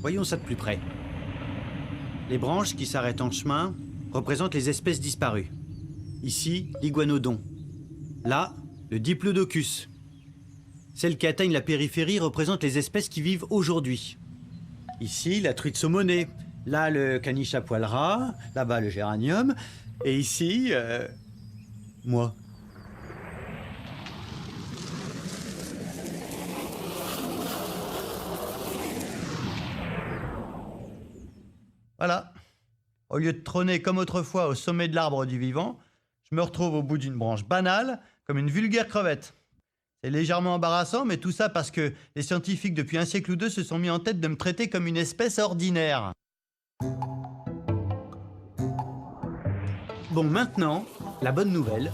Voyons ça de plus près. Les branches qui s'arrêtent en chemin représentent les espèces disparues. Ici, l'iguanodon. Là, le diplodocus. Celles qui atteignent la périphérie représentent les espèces qui vivent aujourd'hui. Ici, la truite saumonée. Là, le caniche à poil ras. Là-bas, le géranium. Et ici, moi. Voilà. Au lieu de trôner comme autrefois au sommet de l'arbre du vivant, je me retrouve au bout d'une branche banale, comme une vulgaire crevette. C'est légèrement embarrassant, mais tout ça parce que les scientifiques, depuis un siècle ou deux, se sont mis en tête de me traiter comme une espèce ordinaire. Bon, maintenant, la bonne nouvelle,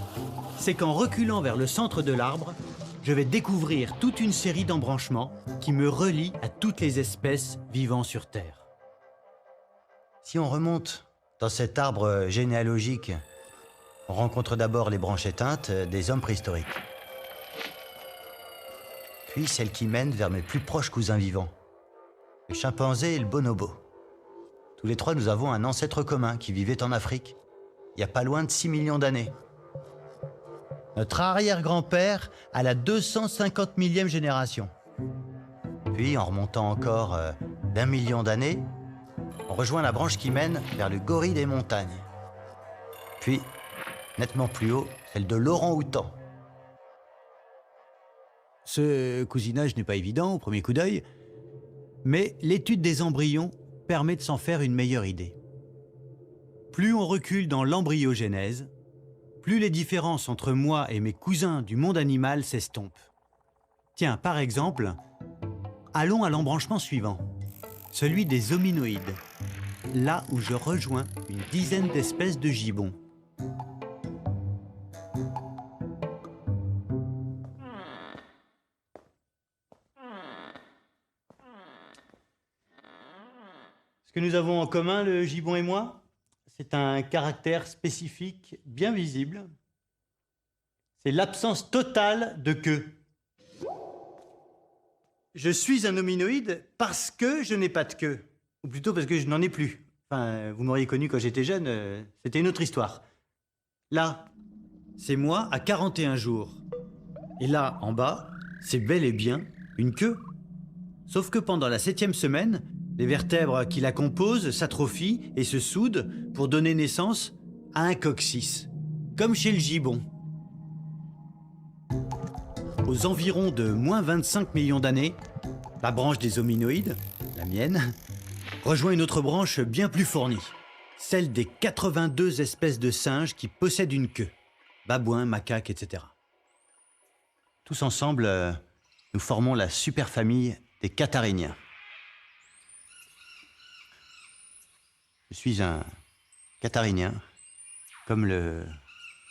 c'est qu'en reculant vers le centre de l'arbre, je vais découvrir toute une série d'embranchements qui me relient à toutes les espèces vivant sur Terre. Si on remonte dans cet arbre généalogique, on rencontre d'abord les branches éteintes des hommes préhistoriques. Puis celles qui mènent vers mes plus proches cousins vivants, le chimpanzé et le bonobo. Tous les trois, nous avons un ancêtre commun qui vivait en Afrique, il n'y a pas loin de 6 millions d'années. Notre arrière-grand-père à la 250 millième génération. Puis, en remontant encore d'1 million d'années, on rejoint la branche qui mène vers le gorille des montagnes. Puis, nettement plus haut, celle de l'orang-outan. Ce cousinage n'est pas évident au premier coup d'œil, mais l'étude des embryons permet de s'en faire une meilleure idée. Plus on recule dans l'embryogénèse, plus les différences entre moi et mes cousins du monde animal s'estompent. Tiens, par exemple, allons à l'embranchement suivant, celui des hominoïdes, là où je rejoins une dizaine d'espèces de gibbons. Ce que nous avons en commun, le gibbon et moi, c'est un caractère spécifique bien visible. C'est l'absence totale de queue. Je suis un hominoïde parce que je n'ai pas de queue. Ou plutôt parce que je n'en ai plus. Enfin, vous m'auriez connu quand j'étais jeune, c'était une autre histoire. Là, c'est moi à 41 jours. Et là, en bas, c'est bel et bien une queue. Sauf que pendant la 7e semaine, les vertèbres qui la composent s'atrophient et se soudent pour donner naissance à un coccyx, comme chez le gibbon. Aux environs de moins 25 millions d'années, la branche des hominoïdes, la mienne, rejoint une autre branche bien plus fournie, celle des 82 espèces de singes qui possèdent une queue, babouins, macaques, etc. Tous ensemble, nous formons la superfamille des cathariniens. Je suis un catharinien, comme le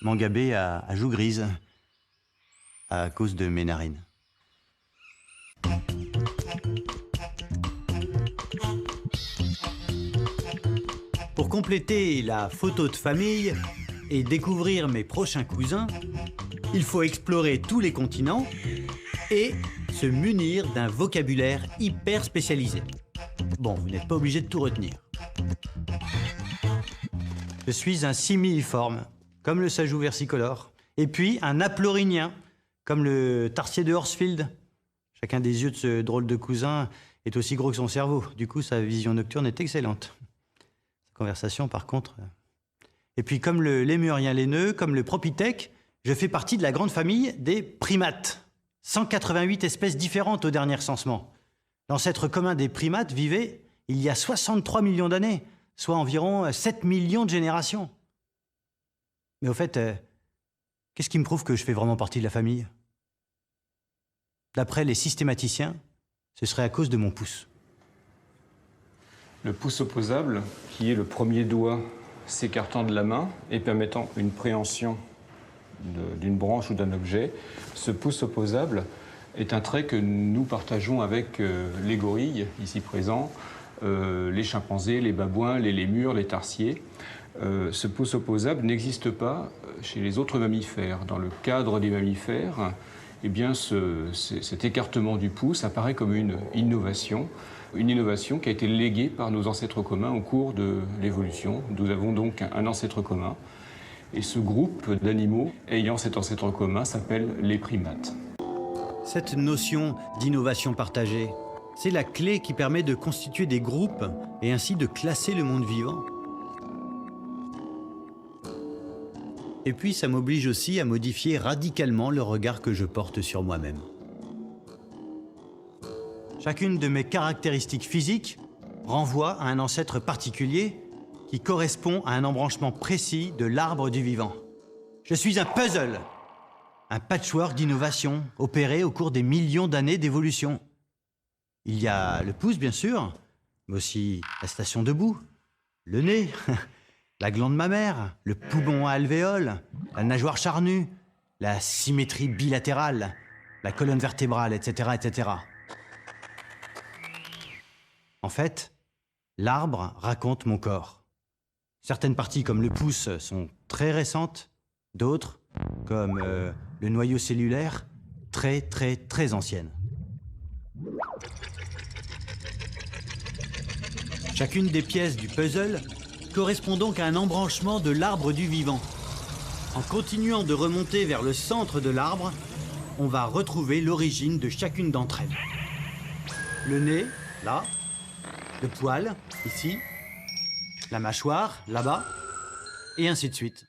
mangabé à joues grises, à cause de mes narines. Pour compléter la photo de famille et découvrir mes prochains cousins, il faut explorer tous les continents et se munir d'un vocabulaire hyper spécialisé. Bon, vous n'êtes pas obligé de tout retenir. Je suis un similiforme, comme le sajou versicolore, et puis un aplorinien, comme le tarsier de Horsfield. Chacun des yeux de ce drôle de cousin est aussi gros que son cerveau. Du coup, sa vision nocturne est excellente. Sa conversation, par contre... Et puis, comme le lémurien laineux, comme le propithèque, je fais partie de la grande famille des primates. 188 espèces différentes au dernier recensement. L'ancêtre commun des primates vivait il y a 63 millions d'années, soit environ 7 millions de générations. Mais au fait, qu'est-ce qui me prouve que je fais vraiment partie de la famille? D'après les systématiciens, ce serait à cause de mon pouce. Le pouce opposable, qui est le premier doigt s'écartant de la main et permettant une préhension d'une branche ou d'un objet, ce pouce opposable est un trait que nous partageons avec les gorilles, ici présents, les chimpanzés, les babouins, les lémurs, les tarsiers. Ce pouce opposable n'existe pas chez les autres mammifères. Dans le cadre des mammifères, eh bien, cet écartement du pouce apparaît comme une innovation Une innovation qui a été léguée par nos ancêtres communs au cours de l'évolution. Nous avons donc un ancêtre commun. Et ce groupe d'animaux ayant cet ancêtre commun s'appelle les primates. Cette notion d'innovation partagée, c'est la clé qui permet de constituer des groupes et ainsi de classer le monde vivant. Et puis ça m'oblige aussi à modifier radicalement le regard que je porte sur moi-même. Chacune de mes caractéristiques physiques renvoie à un ancêtre particulier qui correspond à un embranchement précis de l'arbre du vivant. Je suis un puzzle, un patchwork d'innovation opéré au cours des millions d'années d'évolution. Il y a le pouce, bien sûr, mais aussi la station debout, le nez, la glande mammaire, le poumon à alvéole, la nageoire charnue, la symétrie bilatérale, la colonne vertébrale, etc., etc. En fait, l'arbre raconte mon corps. Certaines parties, comme le pouce, sont très récentes, d'autres, comme le noyau cellulaire, très, très, très anciennes. Chacune des pièces du puzzle correspond donc à un embranchement de l'arbre du vivant. En continuant de remonter vers le centre de l'arbre, on va retrouver l'origine de chacune d'entre elles. Le nez, là, le poil, ici, la mâchoire, là-bas, et ainsi de suite.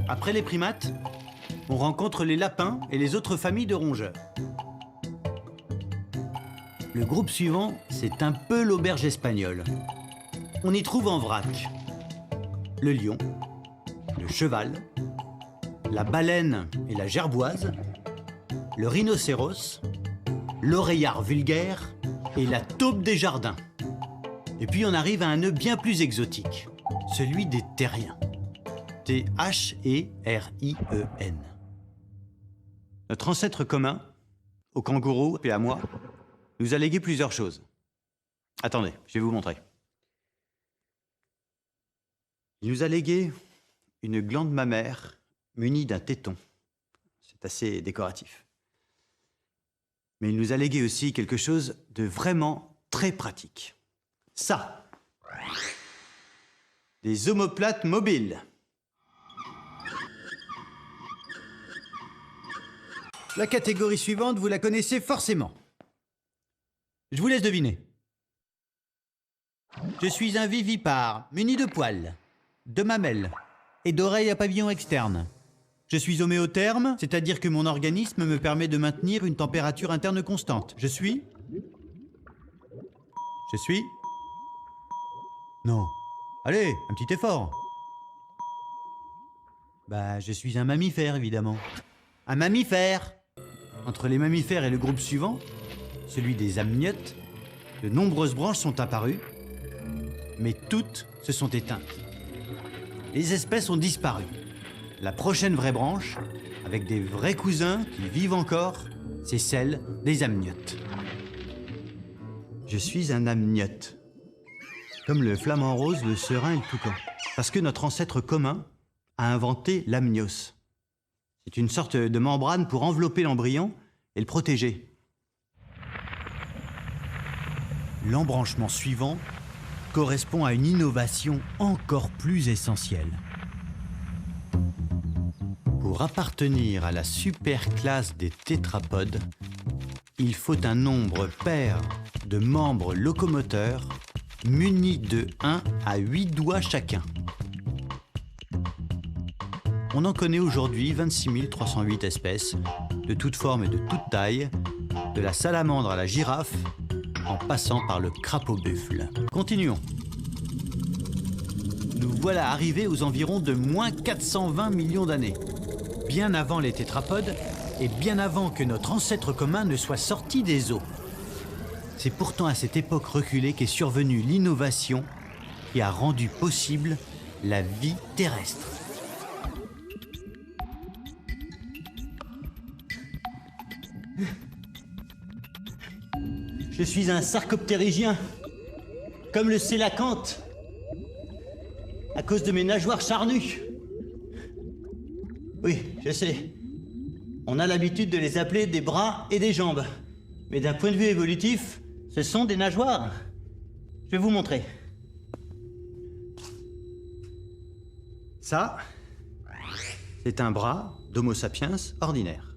Après les primates, on rencontre les lapins et les autres familles de rongeurs. Le groupe suivant, c'est un peu l'auberge espagnole. On y trouve en vrac le lion, le cheval, la baleine et la gerboise, le rhinocéros, l'oreillard vulgaire et la taupe des jardins. Et puis on arrive à un nœud bien plus exotique, celui des terriens. T-H-E-R-I-E-N. Notre ancêtre commun, au kangourou et à moi, nous a légué plusieurs choses. Attendez, je vais vous montrer. Il nous a légué une glande mammaire munie d'un téton. C'est assez décoratif. Mais il nous a légué aussi quelque chose de vraiment très pratique. Ça. Des omoplates mobiles. La catégorie suivante, vous la connaissez forcément. Je vous laisse deviner. Je suis un vivipare muni de poils, de mamelles et d'oreilles à pavillon externe. Je suis homéotherme, c'est-à-dire que mon organisme me permet de maintenir une température interne constante. Je suis... Non. Allez, un petit effort. Je suis un mammifère, évidemment. Un mammifère! Entre les mammifères et le groupe suivant, celui des amniotes, de nombreuses branches sont apparues, mais toutes se sont éteintes. Les espèces ont disparu. La prochaine vraie branche, avec des vrais cousins qui vivent encore, c'est celle des amniotes. Je suis un amniote, comme le flamant rose, le serein et le toucan, parce que notre ancêtre commun a inventé l'amnios. C'est une sorte de membrane pour envelopper l'embryon et le protéger. L'embranchement suivant correspond à une innovation encore plus essentielle. Pour appartenir à la superclasse des tétrapodes, il faut un nombre pair de membres locomoteurs munis de 1 à 8 doigts chacun. On en connaît aujourd'hui 26 308 espèces, de toutes formes et de toutes tailles, de la salamandre à la girafe, en passant par le crapaud-buffle. Continuons. Nous voilà arrivés aux environs de moins 420 millions d'années, bien avant les tétrapodes et bien avant que notre ancêtre commun ne soit sorti des eaux. C'est pourtant à cette époque reculée qu'est survenue l'innovation qui a rendu possible la vie terrestre. Je suis un sarcoptérygien, comme le sélacanthe, à cause de mes nageoires charnues. Oui, je sais. On a l'habitude de les appeler des bras et des jambes. Mais d'un point de vue évolutif, ce sont des nageoires. Je vais vous montrer. Ça, c'est un bras d'Homo sapiens ordinaire.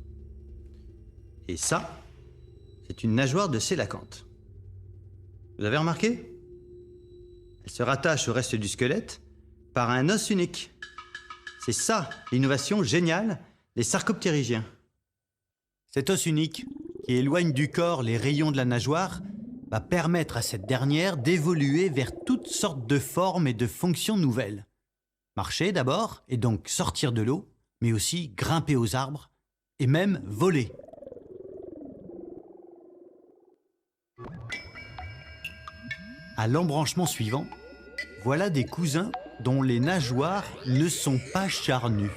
Et ça, c'est une nageoire de sélacanthe. Vous avez remarqué? Elle se rattache au reste du squelette par un os unique. C'est ça, l'innovation géniale des sarcoptérygiens. Cet os unique, qui éloigne du corps les rayons de la nageoire, va permettre à cette dernière d'évoluer vers toutes sortes de formes et de fonctions nouvelles. Marcher d'abord, et donc sortir de l'eau, mais aussi grimper aux arbres, et même voler. À l'embranchement suivant, voilà des cousins dont les nageoires ne sont pas charnues.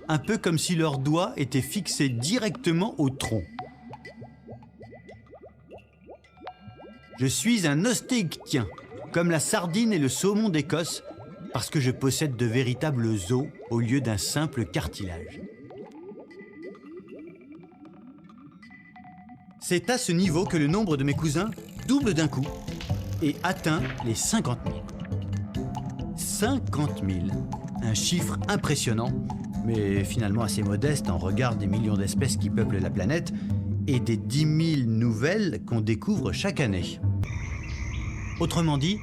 Un peu comme si leurs doigts étaient fixés directement au tronc. Je suis un ostéichtien, comme la sardine et le saumon d'Écosse, parce que je possède de véritables os au lieu d'un simple cartilage. C'est à ce niveau que le nombre de mes cousins double d'un coup et atteint les 50 000. 50 000, un chiffre impressionnant, mais finalement assez modeste en regard des millions d'espèces qui peuplent la planète et des 10 000 nouvelles qu'on découvre chaque année. Autrement dit,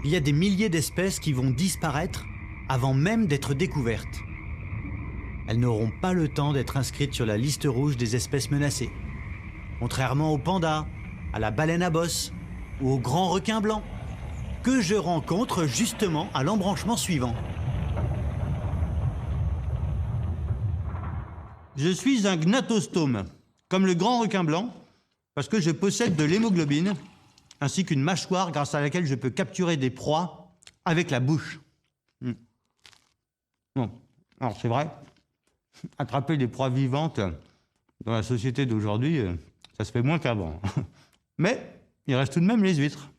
il y a des milliers d'espèces qui vont disparaître avant même d'être découvertes. Elles n'auront pas le temps d'être inscrites sur la liste rouge des espèces menacées. Contrairement aux pandas, à la baleine à bosse ou au grand requin blanc, que je rencontre justement à l'embranchement suivant. Je suis un gnatostome, comme le grand requin blanc, parce que je possède de l'hémoglobine, ainsi qu'une mâchoire grâce à laquelle je peux capturer des proies avec la bouche. Bon, alors c'est vrai, attraper des proies vivantes dans la société d'aujourd'hui, ça se fait moins qu'avant. Mais il reste tout de même les huîtres.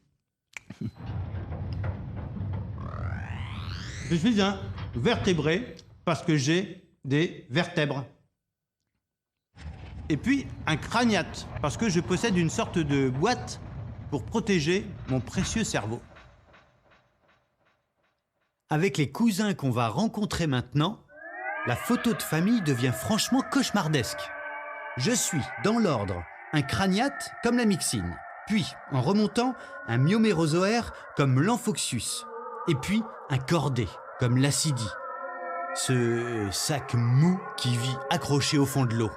Je suis un vertébré parce que j'ai des vertèbres. Et puis un craniate parce que je possède une sorte de boîte pour protéger mon précieux cerveau. Avec les cousins qu'on va rencontrer maintenant, la photo de famille devient franchement cauchemardesque. Je suis, dans l'ordre, un craniate comme la myxine, puis, en remontant, un myomérozoaire comme l'Amphoxus, et puis un cordé comme l'Acidie, ce sac mou qui vit accroché au fond de l'eau.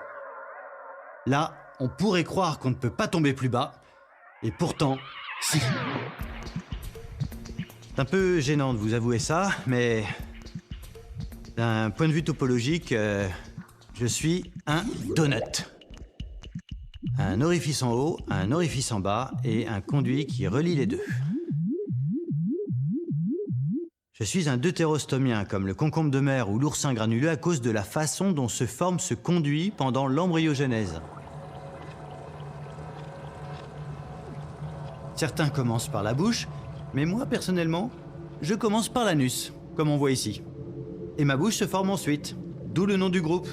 Là, on pourrait croire qu'on ne peut pas tomber plus bas, et pourtant, si. C'est un peu gênant de vous avouer ça, mais d'un point de vue topologique, je suis un donut. Un orifice en haut, un orifice en bas et un conduit qui relie les deux. Je suis un deutérostomien, comme le concombre de mer ou l'oursin granuleux, à cause de la façon dont se forme ce conduit pendant l'embryogenèse. Certains commencent par la bouche, mais moi, personnellement, je commence par l'anus, comme on voit ici. Et ma bouche se forme ensuite, d'où le nom du groupe.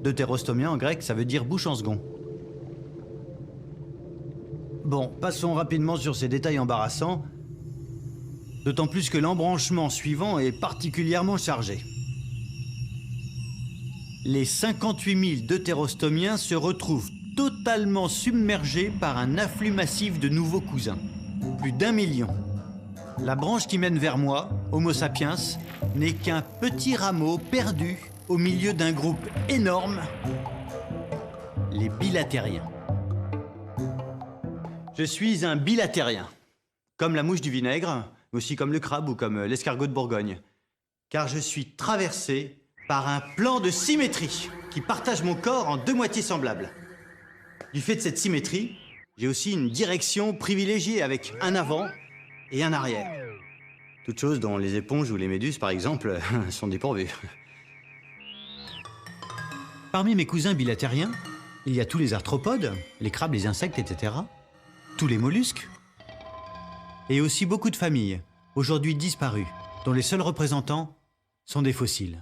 Deutérostomien en grec, ça veut dire bouche en second. Bon, passons rapidement sur ces détails embarrassants, d'autant plus que l'embranchement suivant est particulièrement chargé. Les 58 000 deutérostomiens se retrouvent totalement submergés par un afflux massif de nouveaux cousins. Plus d'1 million. La branche qui mène vers moi, Homo sapiens, n'est qu'un petit rameau perdu au milieu d'un groupe énorme, les bilatériens. Je suis un bilatérien, comme la mouche du vinaigre, mais aussi comme le crabe ou comme l'escargot de Bourgogne, car je suis traversé par un plan de symétrie qui partage mon corps en deux moitiés semblables. Du fait de cette symétrie, j'ai aussi une direction privilégiée avec un avant et un arrière. Toutes choses dont les éponges ou les méduses, par exemple, sont dépourvues. Parmi mes cousins bilatériens, il y a tous les arthropodes, les crabes, les insectes, etc., tous les mollusques, et aussi beaucoup de familles, aujourd'hui disparues, dont les seuls représentants sont des fossiles.